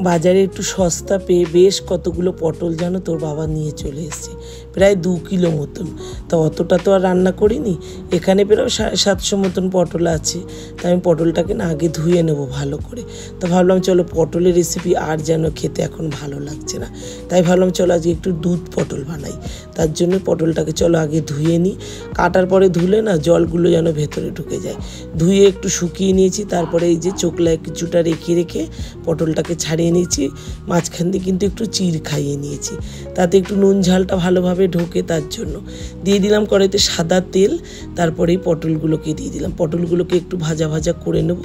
বাজারে একটু সস্তা পেয়ে বেশ কতগুলো পটল যেন তোর বাবা নিয়ে চলে এসেছে, প্রায় 2 কিলো মতন। তা অতটা তো আর রান্না করিনি, এখানে প্রায় 750 মতন পটল আছে। তাই আমি পটলটাকে না আগে ধুয়ে নেব ভালো করে। তো ভাবলাম চলো পটলের রেসিপি আর যেন খেতে এখন ভালো লাগছে না, তাই ভাবলাম চলো আজকে একটু দুধ পটল বানাই। তার জন্য পটলটাকে চলো আগে ধুয়ে নিই, কাটার পরে ধুলে না জলগুলো যেন ভেতরে ঢুকে যায়। ধুয়ে একটু শুকিয়ে নিয়েছি, তারপরে এই যে চোকলায় কিছুটা রেখে রেখে পটলটাকে ছাড়িয়ে নিয়েছি। মাঝখান দিয়ে কিন্তু একটু চিড় খাইয়ে নিয়েছি, তাতে একটু নুন ঝালটা ভালোভাবে ঢোকে। তার জন্য দিয়ে দিলাম কড়াইতে সাদা তেল, তারপরেই পটলগুলোকে দিয়ে দিলাম। পটলগুলোকে একটু ভাজা ভাজা করে নেব।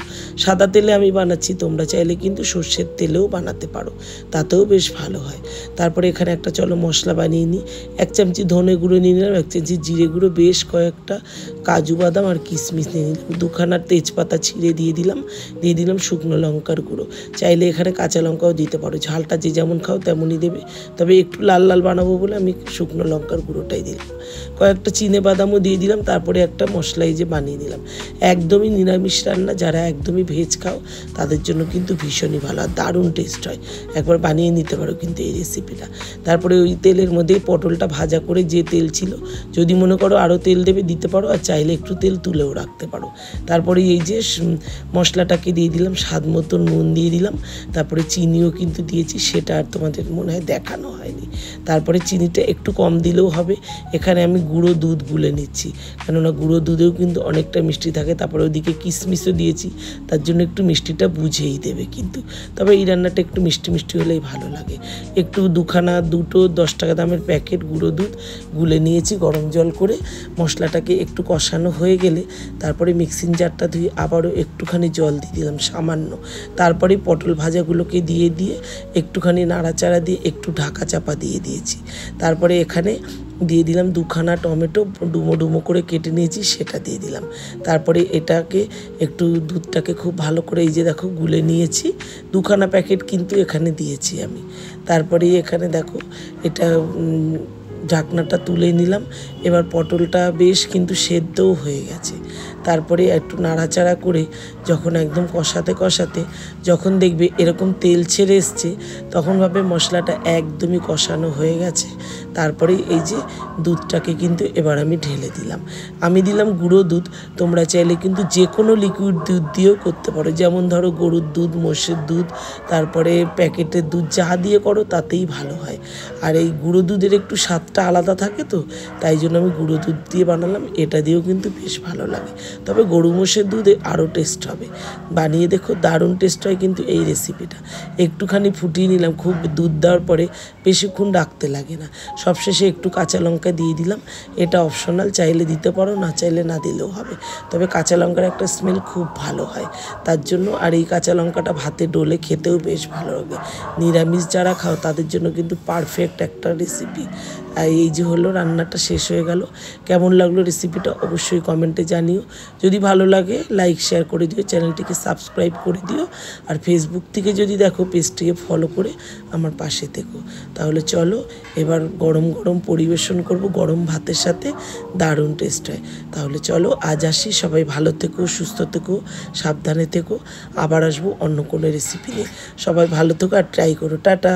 সাদা তেলে আমি বানাচ্ছি, তোমরা চাইলে কিন্তু সর্ষের তেলেও বানাতে পারো, তাতেও বেশ ভালো হয়। তারপরে এখানে একটা চলো মশলা বানিয়ে নিই। 1 চামচি ধনে গুঁড়ো নিয়ে নিলাম, 1 চামচি জিরে গুঁড়ো, বেশ কয়েকটা কাজু বাদাম আর কিশমিশ নিয়ে নিলাম, 2খানা তেজপাতা ছিঁড়ে দিয়ে দিলাম শুকনো লঙ্কার গুঁড়ো। চাইলে এখানে কাঁচা লঙ্কাও দিতে পারো, ঝালটা যে যেমন খাও তেমনই দেবে, তবে একটু লাল লাল বানাবো বলে আমি শুকনো লঙ্কার গুঁড়োটাই দিলাম। কয়েকটা চিনে বাদামও দিয়ে দিলাম। তারপরে একটা মশলাই যে বানিয়ে নিলাম। একদমই নিরামিষ রান্না, যারা একদমই ভেজ খাও তাদের জন্য কিন্তু ভীষণই ভালো আর দারুণ টেস্ট হয়। একবার বানিয়ে নিতে পারো কিন্তু এই রেসিপিটা। তারপরে ওই তেলের মধ্যে পটলটা ভাজা করে যে তেল ছিল, যদি মনে করো আরও তেল দেবে দিতে পারো, আর চাইলে একটু তেল তুলেও রাখতে পারো। তারপরে এই যে মশলাটাকে দিয়ে দিলাম, স্বাদ মতো নুন দিয়ে দিলাম, তারপরে চিনিও কিন্তু দিয়েছি, সেটা আর তোমাদের মনে হয় দেখানো হয়নি। তারপরে চিনিটা একটু কম দিলেও হবে। এখানে আমি গুঁড়ো দুধ গুলে নিচ্ছি, কেননা গুঁড়ো দুধেও কিন্তু অনেকটা মিষ্টি থাকে। তারপরে ওইদিকে কিশমিশও দিয়েছি, তার জন্য একটু মিষ্টিটা বুঝেই দেবে কিন্তু। তবে এই রান্নাটা একটু মিষ্টি মিষ্টি হলেই ভালো লাগে। একটু দুটো 10 টাকা দামের প্যাকেট গুঁড়ো দুধ গুলে নিয়েছি গরম জল করে। মশলাটাকে একটু কষানো হয়ে গেলে তারপরে মিক্সিং জারটা ধুয়ে আবারও একটুখানি জল দিয়ে দিলাম সামান্য। তারপরে পটল ভাজাগুলোকে দিয়ে একটুখানি নাড়াচাড়া দিয়ে একটু ঢাকা চাপা দিয়ে দিয়েছি। তারপরে এখানে দিয়ে দিলাম 2খানা টমেটো ডুমো ডুমো করে কেটে নিয়েছি, সেটা দিয়ে দিলাম। তারপরে এটাকে একটু দুধটাকে খুব ভালো করে এই যে দেখো গুলে নিয়েছি, 2খানা প্যাকেট কিন্তু এখানে দিয়েছি আমি। তারপরে এখানে দেখো এটা ঢাকনাটা তুলে নিলাম। এবার পটলটা বেশ কিন্তু সেদ্ধও হয়ে গেছে। তারপরে একটু নাড়াচাড়া করে যখন একদম কষাতে যখন দেখবে এরকম তেল ছেড়ে এসছে, তখন ভাবে মশলাটা একদমই কষানো হয়ে গেছে। তারপরে এই যে দুধটাকে কিন্তু এবার আমি ঢেলে দিলাম। আমি দিলাম গুঁড়ো দুধ, তোমরা চাইলে কিন্তু যে কোনো লিকুইড দুধ দিয়েও করতে পারো, যেমন ধরো গরুর দুধ, মোষের দুধ, তারপরে প্যাকেটের দুধ, যা দিয়ে করো তাতেই ভালো হয়। আর এই গুঁড়ো দুধের একটু স্বাদটা আলাদা থাকে, তো তাই জন্য আমি গুঁড়ো দুধ দিয়ে বানালাম। এটা দিয়েও কিন্তু বেশ ভালো লাগে, তবে গরু মোষের দুধে আরও টেস্ট হবে। বানিয়ে দেখো, দারুণ টেস্ট হয় কিন্তু এই রেসিপিটা। একটুখানি ফুটিয়ে নিলাম, খুব দুধ দেওয়ার পরে বেশিক্ষণ রাখতে লাগে না। সবশেষে একটু কাঁচা লঙ্কা দিয়ে দিলাম, এটা অপশনাল, চাইলে দিতে পারো, না চাইলে না দিলেও হবে, তবে কাঁচা লঙ্কার একটা স্মেল খুব ভালো হয় তার জন্য। আর এই কাঁচা লঙ্কাটা ভাতে ডলে খেতেও বেশ ভালো লাগে। নিরামিষ যারা খাও তাদের জন্য কিন্তু পারফেক্ট একটা রেসিপি। আর এই যে হলো, রান্নাটা শেষ হয়ে গেল। কেমন লাগলো রেসিপিটা অবশ্যই কমেন্টে জানিও। যদি ভালো লাগে লাইক শেয়ার করে দিও, চ্যানেলটিকে সাবস্ক্রাইব করে দিও। আর ফেসবুক থেকে যদি দেখো পেজটিকে ফলো করে আমার পাশে থেকো। তাহলে চলো এবার গরম গরম পরিবেশন করব, গরম ভাতের সাথে দারুণ টেস্ট হয়। তাহলে চলো আজ আসি, সবাই ভালো থেকো, সুস্থ থেকো, সাবধানে থেকো। আবার আসবো অন্য কোনো রেসিপি নিয়ে। সবাই ভালো থেকো আর ট্রাই করো। টাটা।